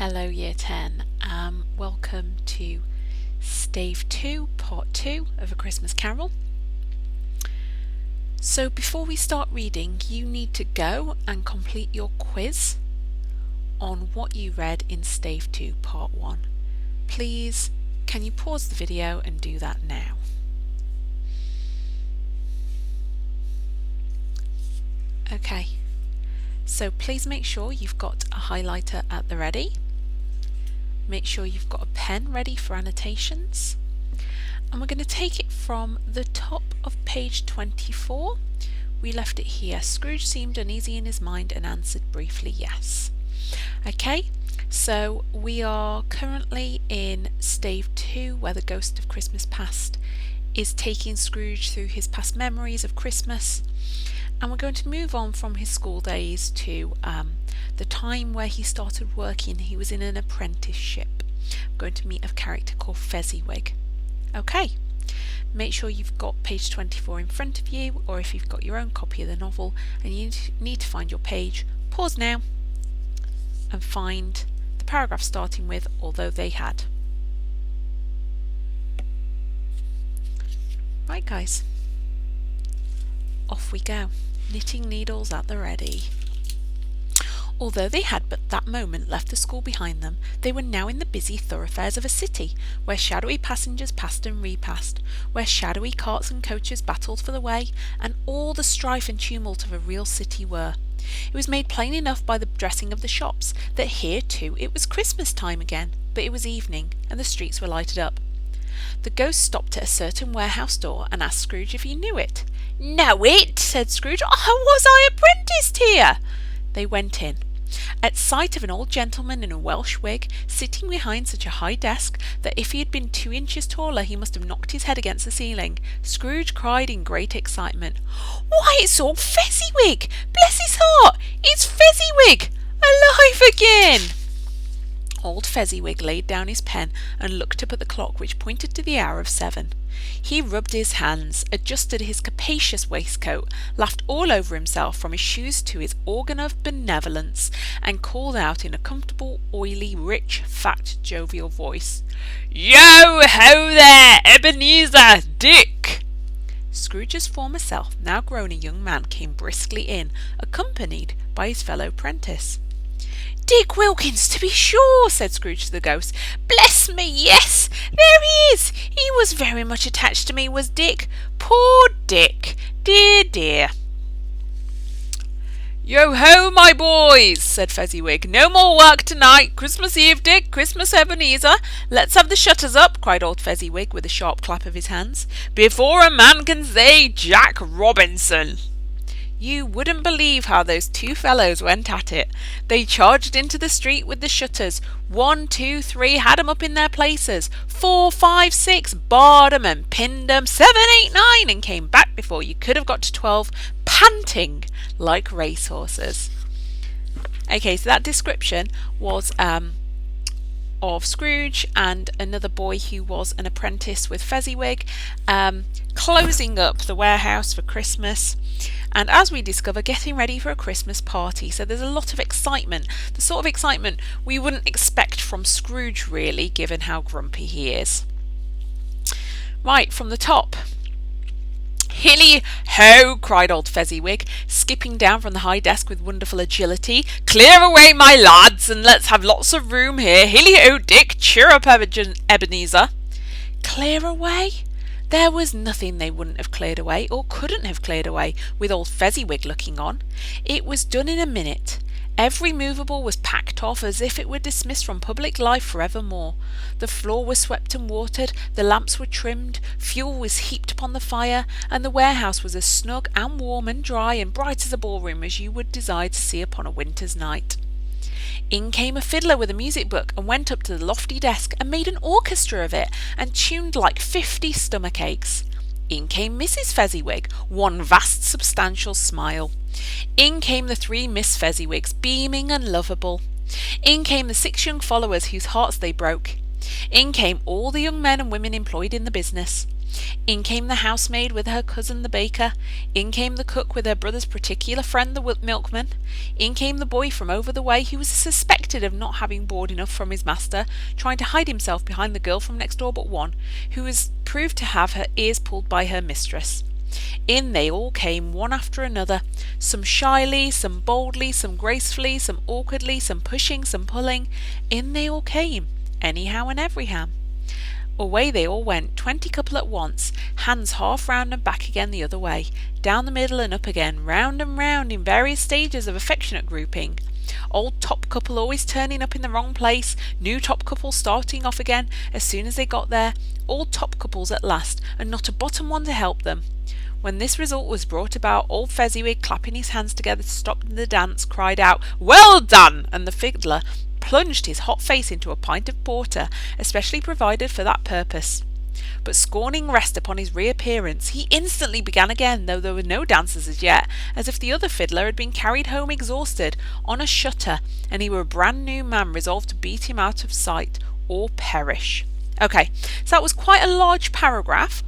Hello Year 10, welcome to Stave 2, Part 2 of A Christmas Carol. So before we start reading, you need to go and complete your quiz on what you read in Stave 2, Part 1. Please, can you pause the video and do that now? Okay, so please make sure you've got a highlighter at the ready. Make sure you've got a pen ready for annotations. And we're going to take it from the top of page 24. We left it here. Scrooge seemed uneasy in his mind and answered briefly yes. Okay, so we are currently in Stave 2, where the ghost of Christmas past is taking Scrooge through his past memories of Christmas. And we're going to move on from his school days to the time where he started working. He was in an apprenticeship. I'm going to meet a character called Fezziwig. Okay, make sure you've got page 24 in front of you, or if you've got your own copy of the novel and you need to find your page, pause now and find the paragraph starting with "although they had." Right guys, off we go. Knitting needles at the ready. Although they had but that moment left the school behind them, they were now in the busy thoroughfares of a city, where shadowy passengers passed and repassed, where shadowy carts and coaches battled for the way, and all the strife and tumult of a real city were. It was made plain enough by the dressing of the shops that here too it was Christmas time again, but it was evening, and the streets were lighted up. The ghost stopped at a certain warehouse door and asked Scrooge if he knew it. "Know it?" said Scrooge. "Oh, was I apprenticed here?" They went in. At sight of an old gentleman in a Welsh wig, sitting behind such a high desk that if he had been 2 inches taller he must have knocked his head against the ceiling, Scrooge cried in great excitement, "Why, it's old Fezziwig! Bless his heart! It's Fezziwig! Alive again!" Old Fezziwig laid down his pen and looked up at the clock, which pointed to the hour of 7. He rubbed his hands, adjusted his capacious waistcoat, laughed all over himself from his shoes to his organ of benevolence, and called out in a comfortable, oily, rich, fat, jovial voice, "Yo ho there, Ebenezer! Dick!" Scrooge's former self, now grown a young man, came briskly in, accompanied by his fellow prentice. "Dick Wilkins, to be sure," said Scrooge to the ghost. "Bless me, yes, there he is. He was very much attached to me, was Dick. Poor Dick, dear, dear." "Yo ho, my boys," said Fezziwig. "No more work tonight. Christmas Eve, Dick. Christmas, Ebenezer. Let's have the shutters up," cried old Fezziwig with a sharp clap of his hands, "before a man can say Jack Robinson." You wouldn't believe how those two fellows went at it. They charged into the street with the shutters. 1, 2, 3, had 'em up in their places. 4, 5, 6, barred 'em and pinned 'em. 7, 8, 9, and came back before you could have got to 12, panting like racehorses. Okay, so that description was of Scrooge and another boy who was an apprentice with Fezziwig, closing up the warehouse for Christmas, and as we discover, getting ready for a Christmas party. So there's a lot of excitement, the sort of excitement we wouldn't expect from Scrooge really, given how grumpy he is. Right, from the top. "Hilly ho!" cried old Fezziwig, skipping down from the high desk with wonderful agility. "Clear away, my lads, and let's have lots of room here. Hilly ho, Dick! Cheer up, Ebenezer." Clear away? There was nothing they wouldn't have cleared away, or couldn't have cleared away, with old Fezziwig looking on. It was done in a minute. Every movable was packed off as if it were dismissed from public life for evermore. The floor was swept and watered, the lamps were trimmed, fuel was heaped upon the fire, and the warehouse was as snug and warm and dry and bright as a ballroom as you would desire to see upon a winter's night. In came a fiddler with a music book and went up to the lofty desk and made an orchestra of it and tuned like 50 stomach aches. In came Mrs. Fezziwig, one vast substantial smile. In came the 3 Miss Fezziwigs, beaming and lovable. In came the 6 young followers whose hearts they broke. In came all the young men and women employed in the business. In came the housemaid with her cousin the baker. In came the cook with her brother's particular friend the milkman. In came the boy from over the way who was suspected of not having board enough from his master, trying to hide himself behind the girl from next door but one, who was proved to have her ears pulled by her mistress. In they all came, one after another, some shyly, some boldly, some gracefully, some awkwardly, some pushing, some pulling. In they all came, anyhow and everyhow. Away they all went, 20 couple at once, hands half round and back again the other way, down the middle and up again, round and round in various stages of affectionate grouping. Old top couple always turning up in the wrong place, new top couple starting off again as soon as they got there, all top couples at last, and not a bottom one to help them. When this result was brought about, old Fezziwig, clapping his hands together to stop the dance, cried out, "Well done!" and the fiddler plunged his hot face into a pint of porter, especially provided for that purpose. But scorning rest upon his reappearance, he instantly began again, though there were no dancers as yet, as if the other fiddler had been carried home exhausted on a shutter, and he were a brand new man resolved to beat him out of sight or perish. Okay, so that was quite a large paragraph.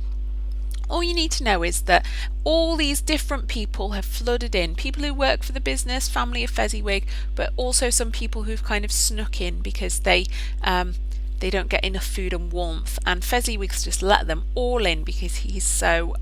All you need to know is that all these different people have flooded in. People who work for the business family of Fezziwig, but also some people who've kind of snuck in because they don't get enough food and warmth. And Fezziwig's just let them all in because he's so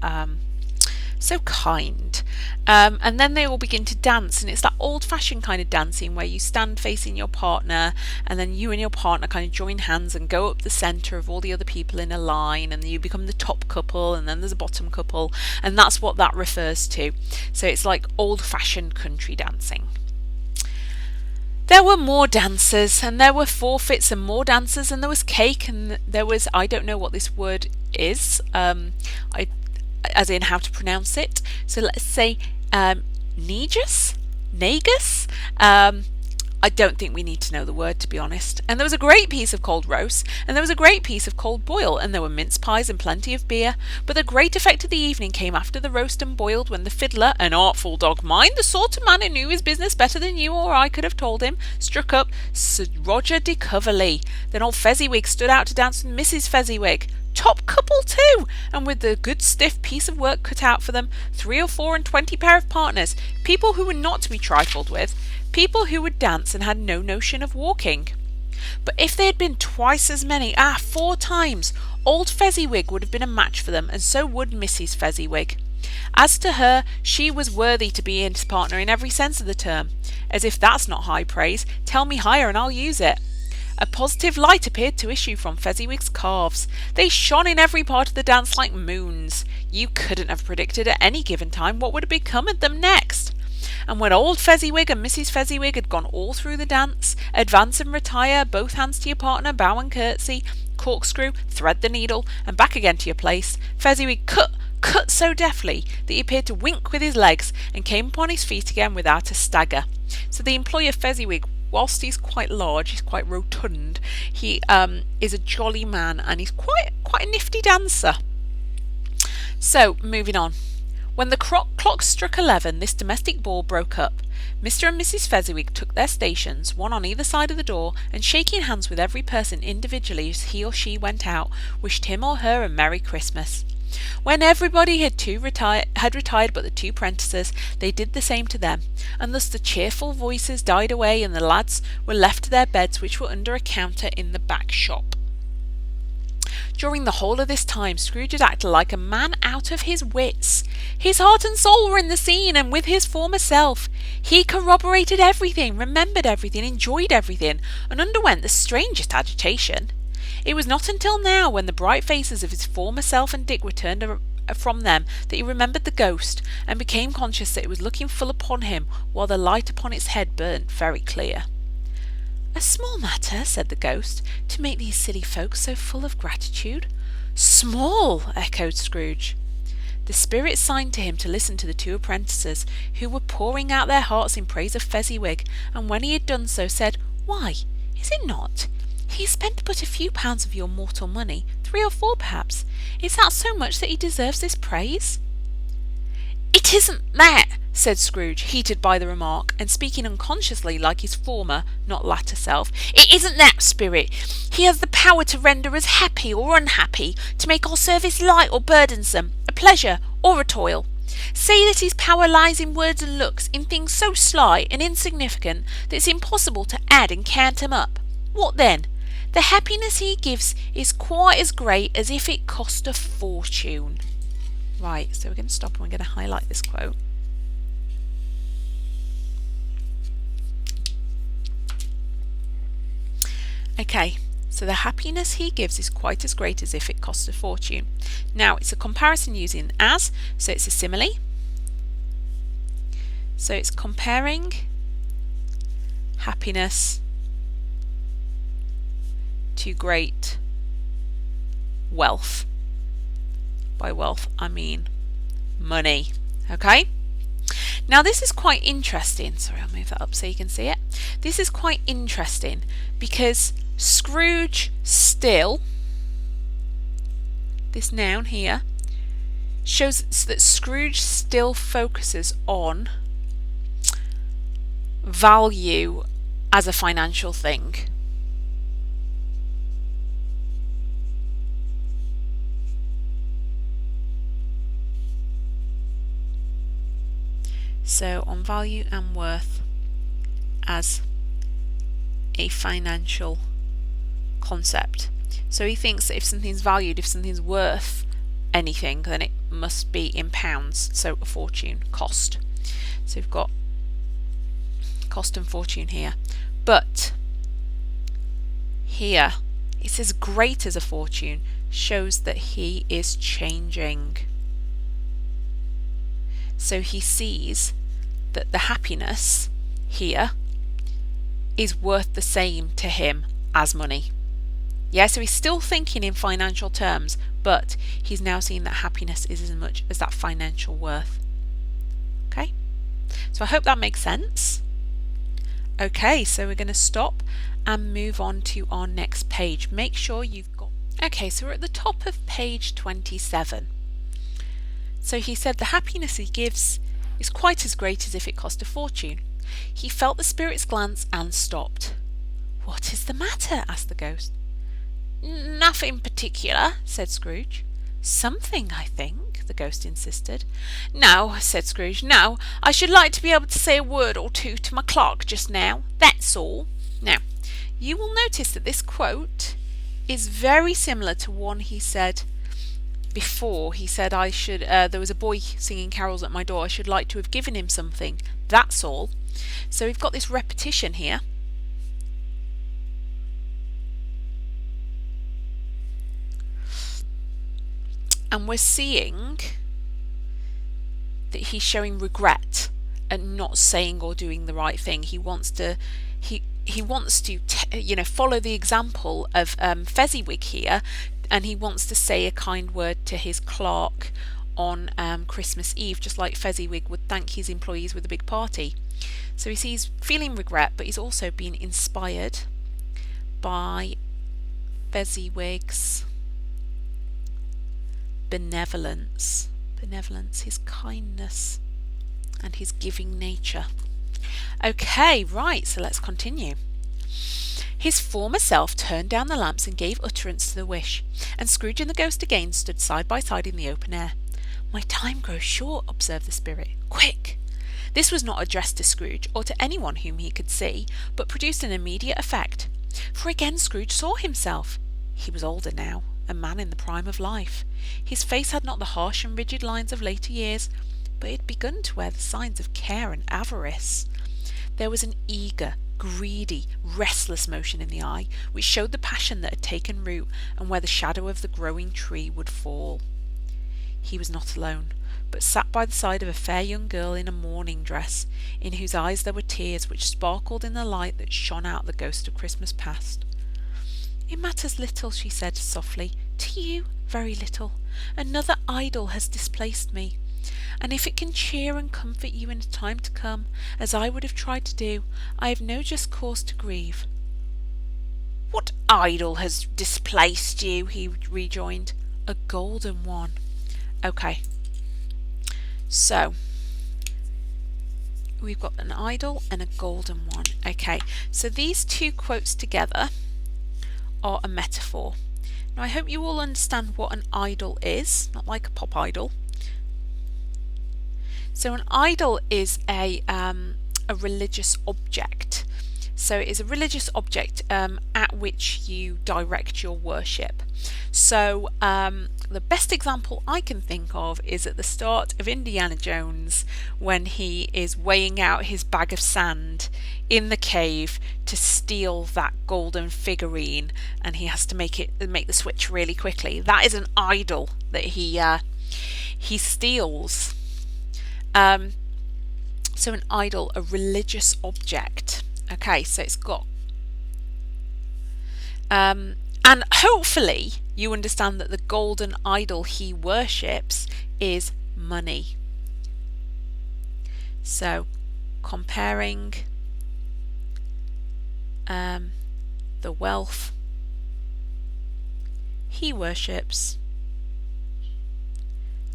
kind. And then they all begin to dance, and it's that old-fashioned kind of dancing where you stand facing your partner, and then you and your partner kind of join hands and go up the centre of all the other people in a line, and you become the top couple, and then there's a bottom couple, and that's what that refers to. So it's like old-fashioned country dancing. There were more dancers, and there were forfeits and more dancers, and there was cake, and there was, I don't know what this word is, as in how to pronounce it. So let's say negus. I don't think we need to know the word, to be honest. And there was a great piece of cold roast, and there was a great piece of cold boil, and there were mince pies and plenty of beer. But the great effect of the evening came after the roast and boiled, when the fiddler, an artful dog mind, the sort of man who knew his business better than you or I could have told him, struck up Sir Roger de Coverley. Then old Fezziwig stood out to dance with Mrs. Fezziwig. Top couple too, and with a good stiff piece of work cut out for them, 3 or 4 and 20 pair of partners, people who were not to be trifled with, people who would dance and had no notion of walking. But if they had been twice as many, 4 times, old Fezziwig would have been a match for them, and so would Mrs. Fezziwig. As to her, she was worthy to be his partner in every sense of the term. As if that's not high praise, tell me higher and I'll use it. A positive light appeared to issue from Fezziwig's calves. They shone in every part of the dance like moons. You couldn't have predicted at any given time what would have become of them next. And when old Fezziwig and Mrs. Fezziwig had gone all through the dance, advance and retire, both hands to your partner, bow and curtsy, corkscrew, thread the needle, and back again to your place, Fezziwig cut so deftly that he appeared to wink with his legs, and came upon his feet again without a stagger. So the employer Fezziwig, whilst he's quite large, he's quite rotund, he is a jolly man, and he's quite a nifty dancer. So, moving on. When the clock struck 11, this domestic ball broke up. Mr. and Mrs. Fezziwig took their stations, one on either side of the door, and shaking hands with every person individually as he or she went out, wished him or her a Merry Christmas. When everybody had retired but the 2 prentices, they did the same to them, and thus the cheerful voices died away, and the lads were left to their beds, which were under a counter in the back shop. During the whole of this time, Scrooge had acted like a man out of his wits. His heart and soul were in the scene, and with his former self. He corroborated everything, remembered everything, enjoyed everything, and underwent the strangest agitation. It was not until now, when the bright faces of his former self and Dick were turned from them, that he remembered the ghost, and became conscious that it was looking full upon him, while the light upon its head burnt very clear. "A small matter," said the ghost, "to make these silly folks so full of gratitude." "Small!" echoed Scrooge. The spirit signed to him to listen to the 2 apprentices, who were pouring out their hearts in praise of Fezziwig, and when he had done so, said, "Why, is it not? He spent but a few pounds of your mortal money, 3 or 4 perhaps. Is that so much that he deserves this praise?" "It isn't that," said Scrooge, heated by the remark, and speaking unconsciously like his former, not latter self. "It isn't that, Spirit. He has the power to render us happy or unhappy, to make our service light or burdensome, a pleasure or a toil. Say that his power lies in words and looks, in things so slight and insignificant that it's impossible to add and count 'em up. What then? The happiness he gives is quite as great as if it cost a fortune." Right, so we're going to stop and we're going to highlight this quote. Okay, so the happiness he gives is quite as great as if it cost a fortune. Now, it's a comparison using as, so it's a simile. So it's comparing happiness to great wealth. By wealth, I mean money. Okay? Now this is quite interesting. Sorry, I'll move that up so you can see it. This is quite interesting because Scrooge still, this noun here, shows that Scrooge still focuses on value as a financial thing. So on value and worth as a financial concept. So he thinks that if something's valued, if something's worth anything, then it must be in pounds. So a fortune, cost. So we've got cost and fortune here. But here it says great as a fortune, shows that he is changing. So he sees that the happiness here is worth the same to him as money. Yeah, so he's still thinking in financial terms, but he's now seeing that happiness is as much as that financial worth. Okay, so I hope that makes sense. Okay, so we're going to stop and move on to our next page. Make sure you've got... Okay, so we're at the top of page 27. So he said the happiness he gives is quite as great as if it cost a fortune. He felt the spirit's glance and stopped. "What is the matter?" asked the ghost. "Nothing particular," said Scrooge. "Something, I think," the ghost insisted. "No," said Scrooge, "no. I should like to be able to say a word or two to my clerk just now. That's all." Now, you will notice that this quote is very similar to one he said before. He said, "I should. There was a boy singing carols at my door. I should like to have given him something. That's all." So we've got this repetition here. And we're seeing that he's showing regret and not saying or doing the right thing. He wants to, follow the example of Fezziwig here, and he wants to say a kind word to his clerk on Christmas Eve, just like Fezziwig would thank his employees with a big party. So he's feeling regret, but he's also been inspired by Fezziwig's benevolence, his kindness, and his giving nature. Okay, right, so let's continue. His former self turned down the lamps and gave utterance to the wish, and Scrooge and the ghost again stood side by side in the open air. "My time grows short," observed the spirit. "Quick!" This was not addressed to Scrooge or to anyone whom he could see, but produced an immediate effect, for again Scrooge saw himself. He was older now, a man in the prime of life. His face had not the harsh and rigid lines of later years, but it had begun to wear the signs of care and avarice. There was an eager, greedy, restless motion in the eye, which showed the passion that had taken root and where the shadow of the growing tree would fall. He was not alone, but sat by the side of a fair young girl in a mourning dress, in whose eyes there were tears which sparkled in the light that shone out the ghost of Christmas past. "It matters little," she said softly. "To you, very little. Another idol has displaced me. And if it can cheer and comfort you in a time to come, as I would have tried to do, I have no just cause to grieve." "What idol has displaced you?" he rejoined. "A golden one." Okay, so we've got an idol and a golden one. Okay, so these two quotes together are a metaphor. Now I hope you all understand what an idol is, not like a pop idol. So an idol is a religious object. So it is a religious object at which you direct your worship. So the best example I can think of is at the start of Indiana Jones, when he is weighing out his bag of sand in the cave to steal that golden figurine, and he has to make the switch really quickly. That is an idol that he steals. So an idol, a religious object. Okay, so it's got and hopefully you understand that the golden idol he worships is money. So comparing the wealth he worships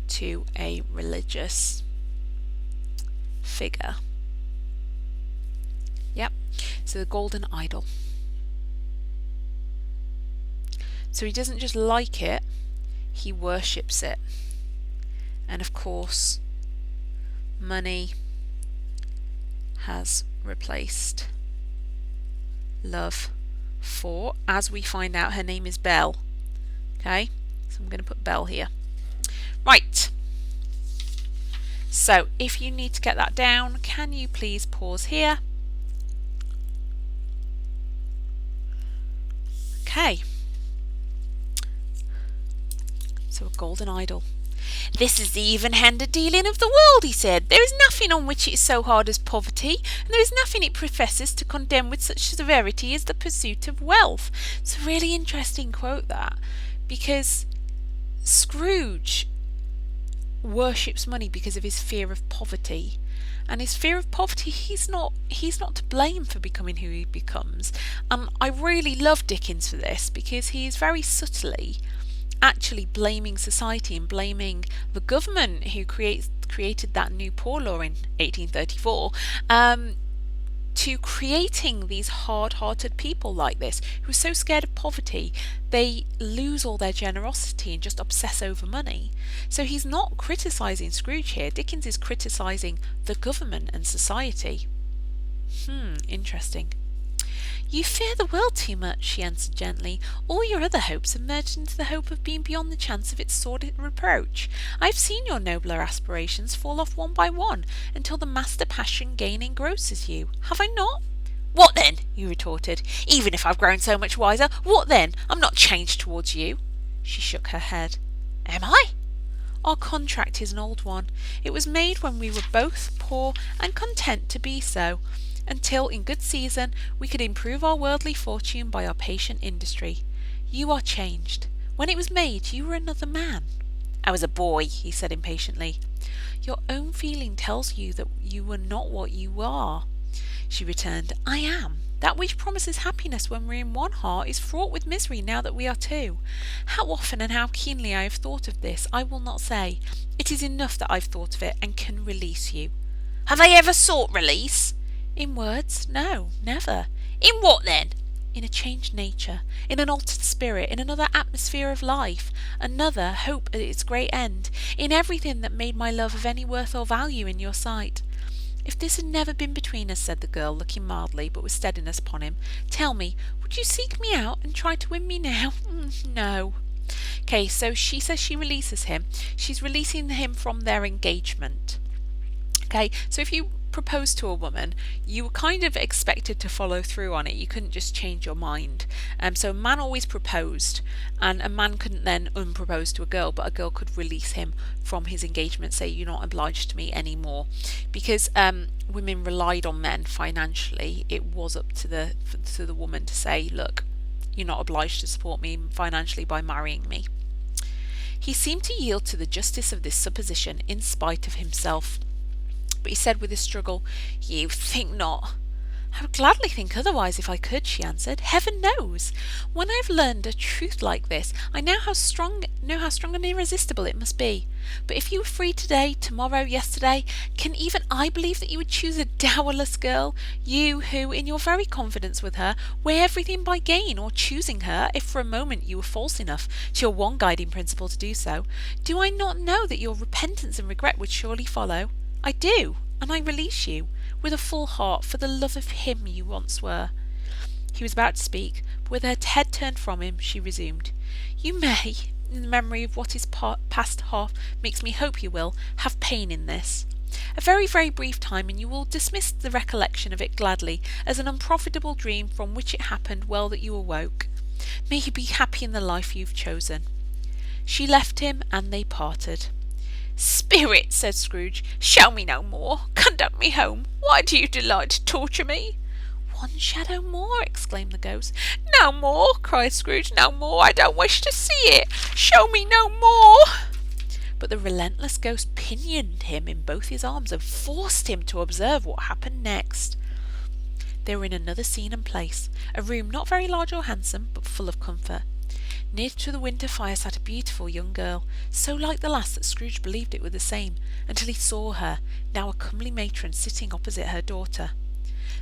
to a religious figure. Yep, so the golden idol. So he doesn't just like it, he worships it. And of course, money has replaced love for, as we find out, her name is Belle. Okay, so I'm going to put Belle here. Right. So if you need to get that down, can you please pause here? Okay. So a golden idol. This is the even-handed dealing of the world, he said. There is nothing on which it is so hard as poverty, and there is nothing it professes to condemn with such severity as the pursuit of wealth. It's a really interesting quote, that, because Scrooge worships money because of his fear of poverty, and his fear of poverty, he's not to blame for becoming who he becomes. I really love Dickens for this, because he is very subtly actually blaming society and blaming the government who created that new poor law in 1834 to creating these hard-hearted people like this, who are so scared of poverty they lose all their generosity and just obsess over money. So he's not criticising Scrooge here. Dickens is criticising the government and society. Interesting. You fear the world too much, she answered gently. All your other hopes have merged into the hope of being beyond the chance of its sordid reproach. I have seen your nobler aspirations fall off one by one, until the master passion gain engrosses you. Have I not? What then? You retorted. Even if I've grown so much wiser, what then? I'm not changed towards you. She shook her head. Am I? Our contract is an old one. It was made when we were both poor and content to be so, until in good season we could improve our worldly fortune by our patient industry. You are changed. When it was made, you were another man. I was a boy, he said impatiently. Your own feeling tells you that you were not what you are, she returned. I am. That which promises happiness when we're in one heart is fraught with misery now that we are two. How often and how keenly I have thought of this, I will not say. It is enough that I've thought of it and can release you. Have I ever sought release? In words, no, never. In what then? In a changed nature, in an altered spirit, in another atmosphere of life, another hope at its great end, in everything that made my love of any worth or value in your sight. If this had never been between us, said the girl, looking mildly but with steadiness upon him, tell me, would you seek me out and try to win me now? No. Okay, so she says she releases him. She's releasing him from their engagement. Okay, so if you propose to a woman, you were kind of expected to follow through on it. You couldn't just change your mind. So a man always proposed, and a man couldn't then unpropose to a girl, but a girl could release him from his engagement, say you're not obliged to me anymore. Because women relied on men financially, it was up to the woman to say, look, you're not obliged to support me financially by marrying me. He seemed to yield to the justice of this supposition in spite of himself. But he said with a struggle, You think not? I would gladly think otherwise if I could, she answered. Heaven knows! When I have learned a truth like this, I know how strong and irresistible it must be. But if you were free today, tomorrow, yesterday, can even I believe that you would choose a dowerless girl? You who, in your very confidence with her, weigh everything by gain, or choosing her, if for a moment you were false enough to your one guiding principle to do so. Do I not know that your repentance and regret would surely follow? I do, and I release you, with a full heart, for the love of him you once were. He was about to speak, but with her head turned from him, she resumed. You may, in the memory of what is past half makes me hope you will, have pain in this. A very, very brief time, and you will dismiss the recollection of it gladly, as an unprofitable dream from which it happened well that you awoke. May you be happy in the life you've chosen. She left him, and they parted. Spirit, said Scrooge, show me no more. Conduct me home. Why do you delight to torture me? One shadow more, exclaimed the ghost. No more, cried Scrooge, no more. I don't wish to see it. Show me no more. But the relentless ghost pinioned him in both his arms and forced him to observe what happened next. They were in another scene and place, a room not very large or handsome, but full of comfort. Near to the winter fire sat a beautiful young girl, so like the last that Scrooge believed it were the same, until he saw her, now a comely matron, sitting opposite her daughter.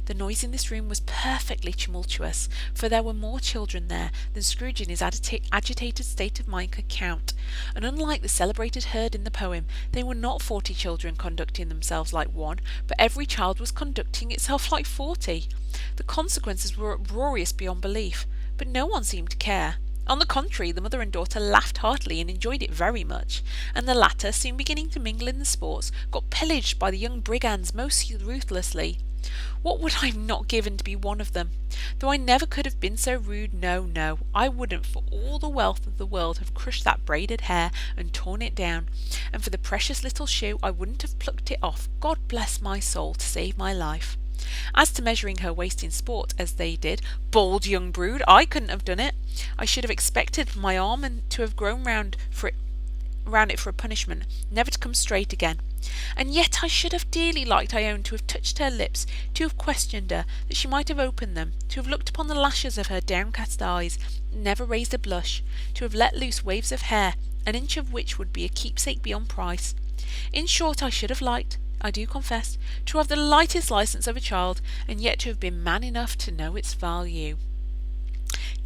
The noise in this room was perfectly tumultuous, for there were more children there than Scrooge in his agitated state of mind could count, and unlike the celebrated herd in the poem, they were not 40 children conducting themselves like one, but every child was conducting itself like 40. The consequences were uproarious beyond belief, but no one seemed to care. On the contrary, the mother and daughter laughed heartily and enjoyed it very much, and the latter, soon beginning to mingle in the sports, got pillaged by the young brigands most ruthlessly. What would I have not given to be one of them? Though I never could have been so rude, no, I wouldn't for all the wealth of the world have crushed that braided hair and torn it down, and for the precious little shoe I wouldn't have plucked it off, God bless my soul, to save my life. As to measuring her waist in sport, as they did, bold young brood, I couldn't have done it. I should have expected my arm and to have grown round it for a punishment, never to come straight again. And yet I should have dearly liked, I own, to have touched her lips, to have questioned her, that she might have opened them, to have looked upon the lashes of her downcast eyes, never raised a blush, to have let loose waves of hair, an inch of which would be a keepsake beyond price. In short, I should have liked, I do confess, to have the lightest licence of a child, and yet to have been man enough to know its value.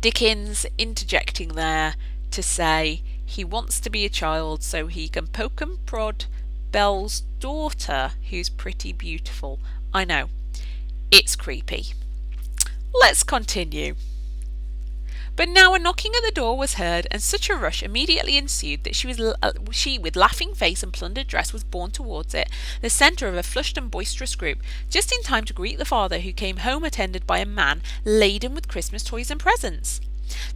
Dickens interjecting there to say he wants to be a child so he can poke and prod Belle's daughter, who's pretty beautiful. I know, it's creepy. Let's continue. But now a knocking at the door was heard, and such a rush immediately ensued that she, with laughing face and plundered dress, was borne towards it, the centre of a flushed and boisterous group, just in time to greet the father, who came home attended by a man laden with Christmas toys and presents.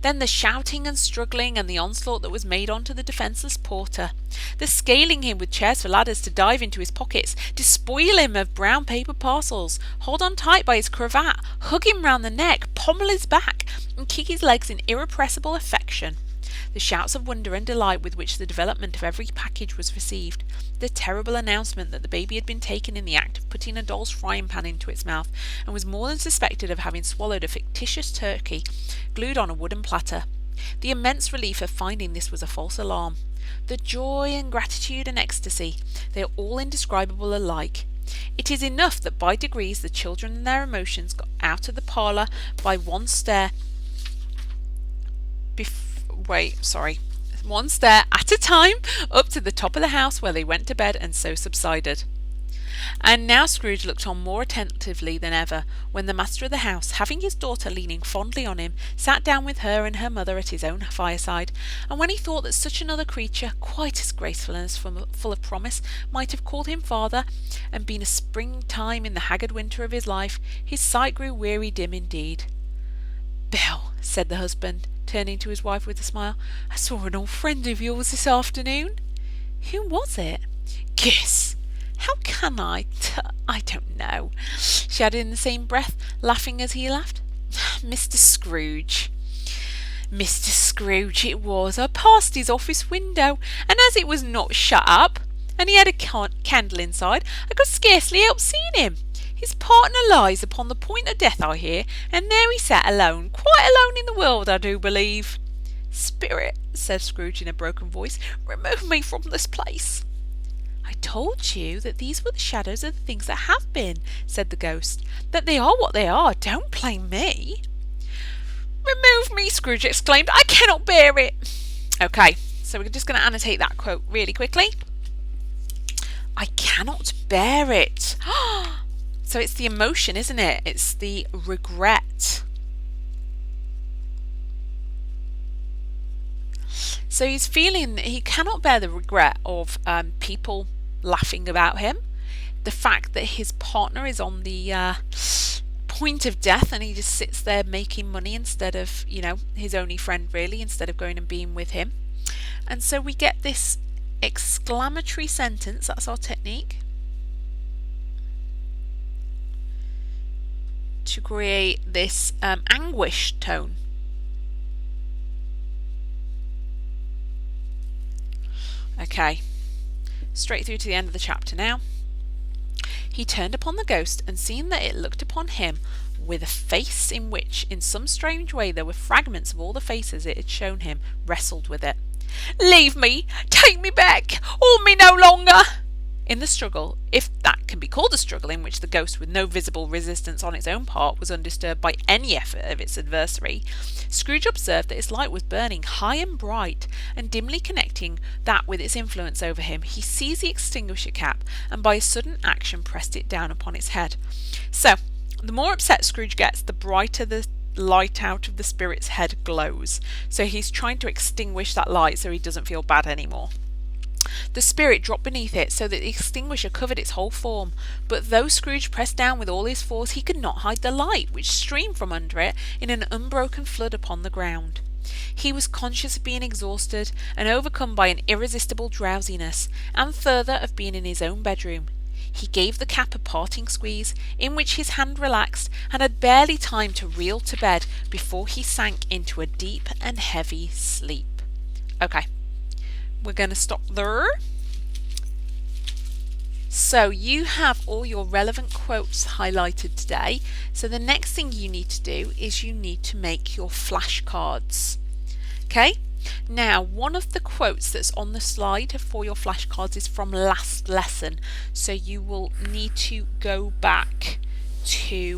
Then the shouting and struggling, and the onslaught that was made on to the defenceless porter, the scaling him with chairs for ladders to dive into his pockets, despoil him of brown paper parcels, hold on tight by his cravat, hug him round the neck, pommel his back, and kick his legs in irrepressible affection. The shouts of wonder and delight with which the development of every package was received, the terrible announcement that the baby had been taken in the act of putting a doll's frying pan into its mouth, and was more than suspected of having swallowed a fictitious turkey glued on a wooden platter, the immense relief of finding this was a false alarm, the joy and gratitude and ecstasy, they are all indescribable alike. It is enough that by degrees the children and their emotions got out of the parlour by one stair at a time up to the top of the house, where they went to bed and so subsided. And now Scrooge looked on more attentively than ever, when the master of the house, having his daughter leaning fondly on him, sat down with her and her mother at his own fireside, and when he thought that such another creature, quite as graceful and as full of promise, might have called him father, and been a spring-time in the haggard winter of his life, his sight grew weary dim indeed. "Belle," said the husband, turning to his wife with a smile, "I saw an old friend of yours this afternoon." "Who was it?" "Guess." "How can I don't know," she added in the same breath, laughing as he laughed. "Mr. Scrooge." "Mr. Scrooge it was. I passed his office window, and as it was not shut up, and he had a candle inside, I could scarcely help seeing him. His partner lies upon the point of death, I hear, and there he sat alone, quite alone in the world, I do believe. Spirit, said Scrooge in a broken voice, remove me from this place. I told you that these were the shadows of the things that have been, said the ghost. That they are what they are. Don't blame me. Remove me, Scrooge exclaimed. I cannot bear it. Okay, so we're just going to annotate that quote really quickly. I cannot bear it. So it's the emotion, isn't it? It's the regret. So he's feeling that he cannot bear the regret of people laughing about him. The fact that his partner is on the point of death and he just sits there making money instead of, his only friend really, instead of going and being with him. And so we get this exclamatory sentence, that's our technique, to create this anguish tone. Okay, straight through to the end of the chapter now. He turned upon the ghost, and seeing that it looked upon him with a face in which, in some strange way, there were fragments of all the faces it had shown him, wrestled with it. Leave me! Take me back! Hold me no longer! In the struggle, if that can be called a struggle, in which the ghost, with no visible resistance on its own part, was undisturbed by any effort of its adversary, Scrooge observed that its light was burning high and bright, and dimly connecting that with its influence over him, he seized the extinguisher cap, and by a sudden action pressed it down upon its head. So, the more upset Scrooge gets, the brighter the light out of the spirit's head glows. So he's trying to extinguish that light so he doesn't feel bad anymore. The spirit dropped beneath it so that the extinguisher covered its whole form, but though Scrooge pressed down with all his force, he could not hide the light, which streamed from under it in an unbroken flood upon the ground. He was conscious of being exhausted and overcome by an irresistible drowsiness, and further of being in his own bedroom. He gave the cap a parting squeeze, in which his hand relaxed, and had barely time to reel to bed before he sank into a deep and heavy sleep. Okay. We're going to stop there. So you have all your relevant quotes highlighted today. So the next thing you need to do is you need to make your flashcards. Okay? Now, one of the quotes that's on the slide for your flashcards is from last lesson. So you will need to go back to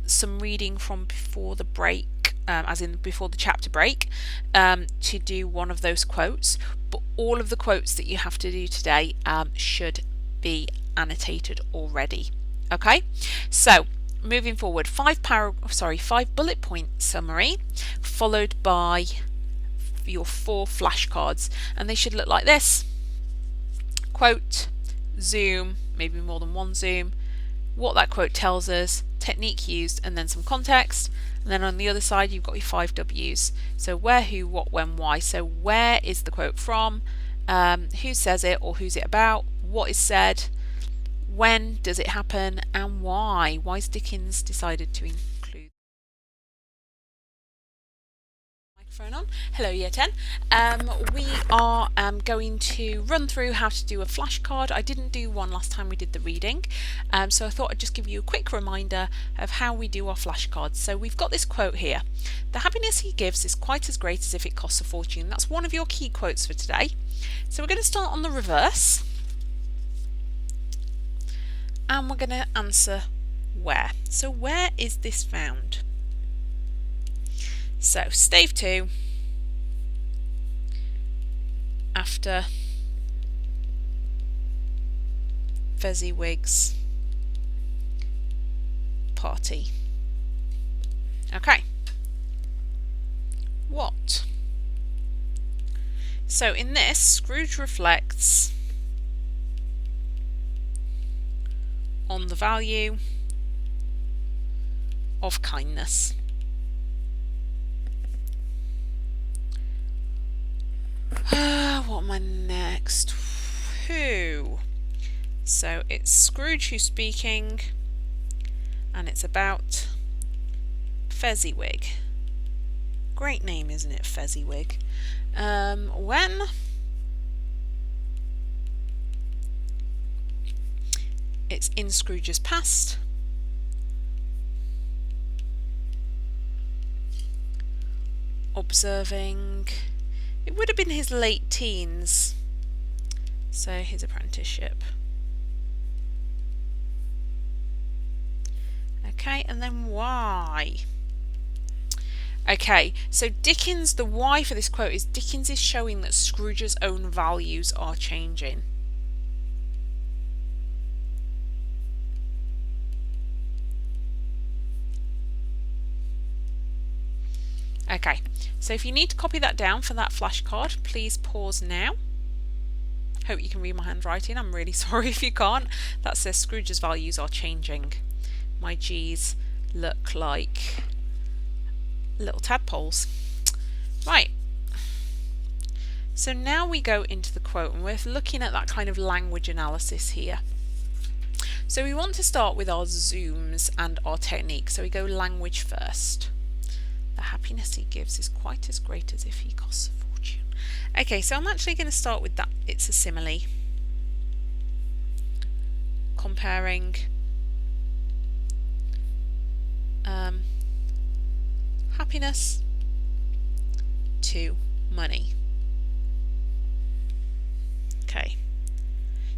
some reading from before the break. As in before the chapter break, to do one of those quotes, but all of the quotes that you have to do today should be annotated already. Okay, so moving forward, 5 bullet point summary followed by your 4 flashcards, and they should look like this: quote, zoom, maybe more than one zoom, what that quote tells us, technique used, and then some context. And then on the other side you've got your 5 W's. So where, who, what, when, why. So where is the quote from, who says it or who's it about, what is said, when does it happen, and why. Why's Dickens decided to include microphone on? Hello Year 10. We are going to run through how to do a flashcard. I didn't do one last time we did the reading, so I thought I'd just give you a quick reminder of how we do our flashcards. So we've got this quote here: the happiness he gives is quite as great as if it costs a fortune. That's one of your key quotes for today. So we're going to start on the reverse, and we're going to answer where. So where is this found? So Stave 2, after Fezziwig's party. Okay. What? So in this, Scrooge reflects on the value of kindness. What am I next? Who? So it's Scrooge who's speaking, and it's about Fezziwig. Great name, isn't it, Fezziwig? When It's in Scrooge's past. Observing, it would have been his late teens, so his apprenticeship. Okay, and then why? Okay, so Dickens, the why for this quote is Dickens is showing that Scrooge's own values are changing. Okay, so if you need to copy that down for that flashcard, please pause now. Hope you can read my handwriting. I'm really sorry if you can't. That says Scrooge's values are changing. My G's look like little tadpoles. Right. So now we go into the quote, and we're looking at that kind of language analysis here. So we want to start with our zooms and our technique. So we go language first. The happiness he gives is quite as great as if he costs a fortune. Okay, so I'm actually going to start with that. It's a simile. Comparing happiness to money. Okay,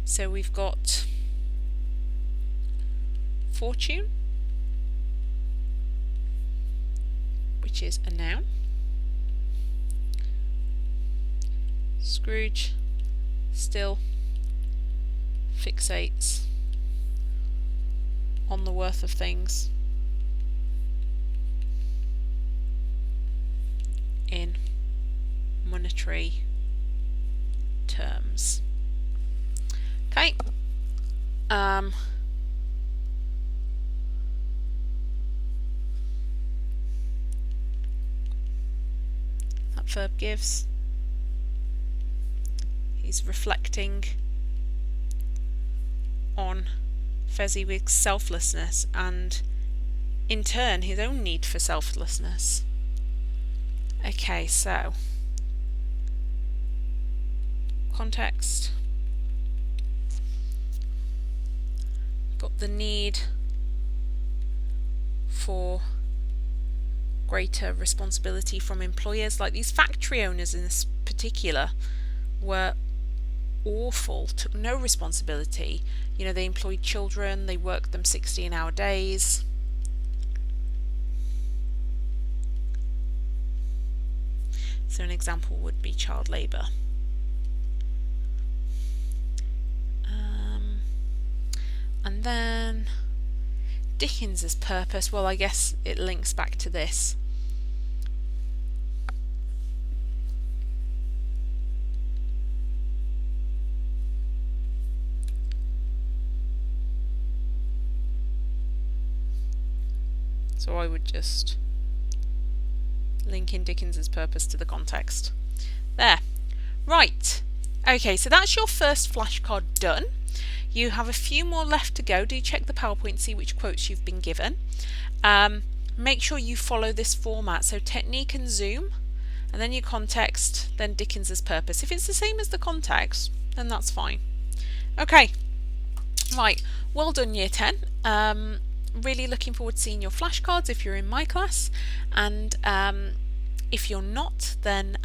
so we've got fortune, which is a noun. Scrooge still fixates on the worth of things in monetary terms. Okay. That verb gives. He's reflecting on Fezziwig's selflessness and in turn his own need for selflessness. Okay, so context. Got the need for greater responsibility from employers. Like these factory owners in this particular were awful, took no responsibility. You know, they employed children, they worked them 16-hour days. So an example would be child labour. And then Dickens's purpose, well, I guess it links back to this. So I would just link in Dickens's purpose to the context. There. Right. Okay, so that's your first flashcard done. You have a few more left to go. Do check the PowerPoint, see which quotes you've been given. Make sure you follow this format. So technique and zoom, and then your context, then Dickens's purpose. If it's the same as the context, then that's fine. Okay. Right. Well done, Year 10. Really looking forward to seeing your flashcards if you're in my class, and if you're not, then